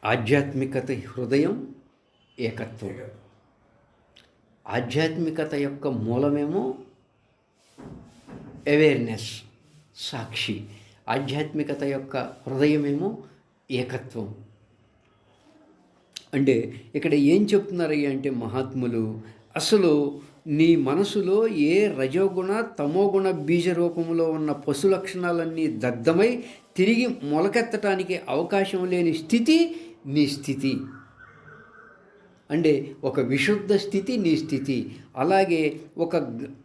ఆధ్యాత్మికత హృదయం, ఏకత్వం. ఆధ్యాత్మికత యొక్క మూలమేమో అవేర్నెస్, సాక్షి. ఆధ్యాత్మికత యొక్క హృదయమేమో ఏకత్వం. అంటే ఇక్కడ ఏం చెప్తున్నారయ్య అంటే మహాత్ములు, అసలు నీ మనసులో ఏ రజోగుణ తమోగుణ బీజ రూపంలో ఉన్న పశు లక్షణాలన్నీ దగ్ధమై తిరిగి మొలకెత్తటానికి అవకాశం లేని స్థితి నీ స్థితి. అంటే ఒక విశుద్ధ స్థితి నీ స్థితి. అలాగే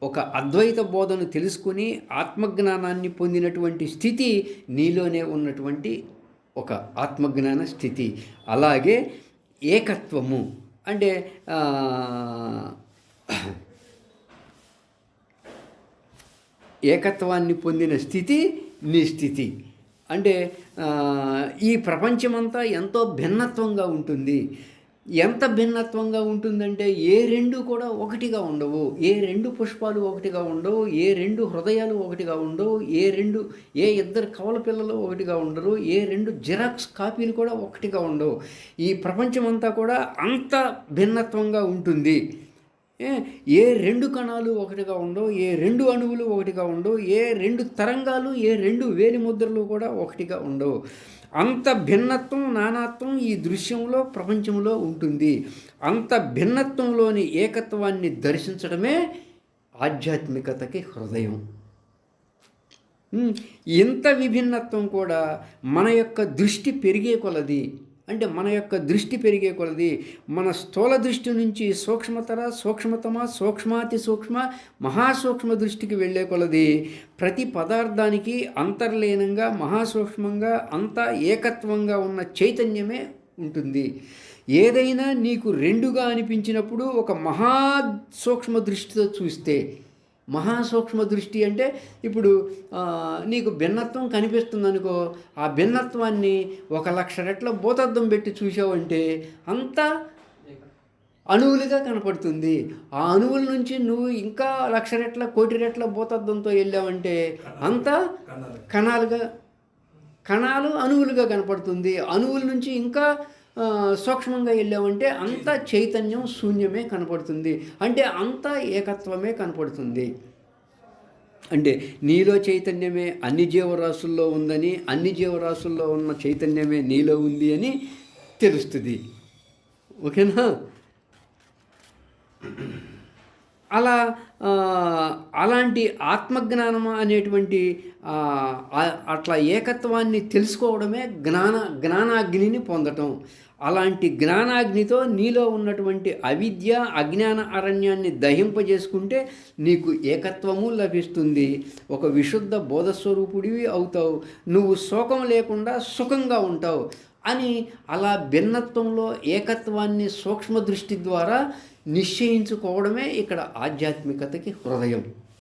ఒక అద్వైత బోధను తెలుసుకుని ఆత్మజ్ఞానాన్ని పొందినటువంటి స్థితి నీలోనే ఉన్నటువంటి ఒక ఆత్మజ్ఞాన స్థితి. అలాగే ఏకత్వము అంటే ఏకత్వాన్ని పొందిన స్థితి నీ స్థితి. అంటే ఈ ప్రపంచమంతా ఎంతో భిన్నత్వంగా ఉంటుంది. ఎంత భిన్నత్వంగా ఉంటుందంటే ఏ రెండు కూడా ఒకటిగా ఉండవు. ఏ రెండు పుష్పాలు ఒకటిగా ఉండవు. ఏ రెండు హృదయాలు ఒకటిగా ఉండవు. ఏ ఇద్దరు కవల పిల్లలు ఒకటిగా ఉండరు. ఏ రెండు జిరాక్స్ కాపీలు కూడా ఒకటిగా ఉండవు. ఈ ప్రపంచమంతా కూడా అంత భిన్నత్వంగా ఉంటుంది. ఏ రెండు కణాలు ఒకటిగా ఉండవు. ఏ రెండు అణువులు ఒకటిగా ఉండవు. ఏ రెండు తరంగాలు, ఏ రెండు వేలి ముద్రలు కూడా ఒకటిగా ఉండవు. అంత భిన్నత్వం, నానాత్వం ఈ దృశ్యంలో, ప్రపంచంలో ఉంటుంది. అంత భిన్నత్వంలోని ఏకత్వాన్ని దర్శించడమే ఆధ్యాత్మికతకి హృదయం. ఇంత విభిన్నత్వం కూడా మన యొక్క దృష్టి పెరిగే కొలది, అంటే మన యొక్క దృష్టి పెరిగే కొలది, మన స్థూల దృష్టి నుంచి సూక్ష్మతర, సూక్ష్మతమ, సూక్ష్మాతి సూక్ష్మ, మహాసూక్ష్మ దృష్టికి వెళ్ళే కొలది ప్రతి పదార్థానికి అంతర్లీనంగా, మహాసూక్ష్మంగా, అంతా ఏకత్వంగా ఉన్న చైతన్యమే ఉంటుంది. ఏదైనా నీకు రెండుగా అనిపించినప్పుడు ఒక మహాసూక్ష్మ దృష్టితో చూస్తే, మహాసూక్ష్మ దృష్టి అంటే ఇప్పుడు నీకు భిన్నత్వం కనిపిస్తుంది అనుకో, ఆ భిన్నత్వాన్ని 1,00,000 రెట్ల భూతద్దం పెట్టి చూసావంటే అంతా అణువులుగా కనపడుతుంది. ఆ అణువుల నుంచి నువ్వు ఇంకా 1,00,000 రెట్ల, 1,00,000 రెట్ల భూతద్దంతో వెళ్ళావంటే అంతా కణాలు అణువులుగా కనపడుతుంది. అణువుల నుంచి ఇంకా సూక్ష్మంగా వెళ్ళామంటే అంతా చైతన్యం, శూన్యమే కనపడుతుంది. అంటే అంతా ఏకత్వమే కనపడుతుంది. అంటే నీలో చైతన్యమే అన్ని జీవరాశుల్లో ఉందని, అన్ని జీవరాశుల్లో ఉన్న చైతన్యమే నీలో ఉంది అని తెలుస్తుంది. ఓకేనా? అలాంటి ఆత్మజ్ఞానం అనేటువంటి అట్లా ఏకత్వాన్ని తెలుసుకోవడమే జ్ఞానాగ్నిని పొందటం. అలాంటి జ్ఞానాగ్నితో నీలో ఉన్నటువంటి అవిద్య, అజ్ఞాన అరణ్యాన్ని దహింపజేసుకుంటే నీకు ఏకత్వము లభిస్తుంది. ఒక విశుద్ధ బోధస్వరూపుడివి అవుతావు. నువ్వు శోకం లేకుండా సుఖంగా ఉంటావు అని అలా భిన్నత్వంలో ఏకత్వాన్ని సూక్ష్మ దృష్టి ద్వారా నిశ్చయించుకోవడమే ఇక్కడ ఆధ్యాత్మికతకి హృదయం.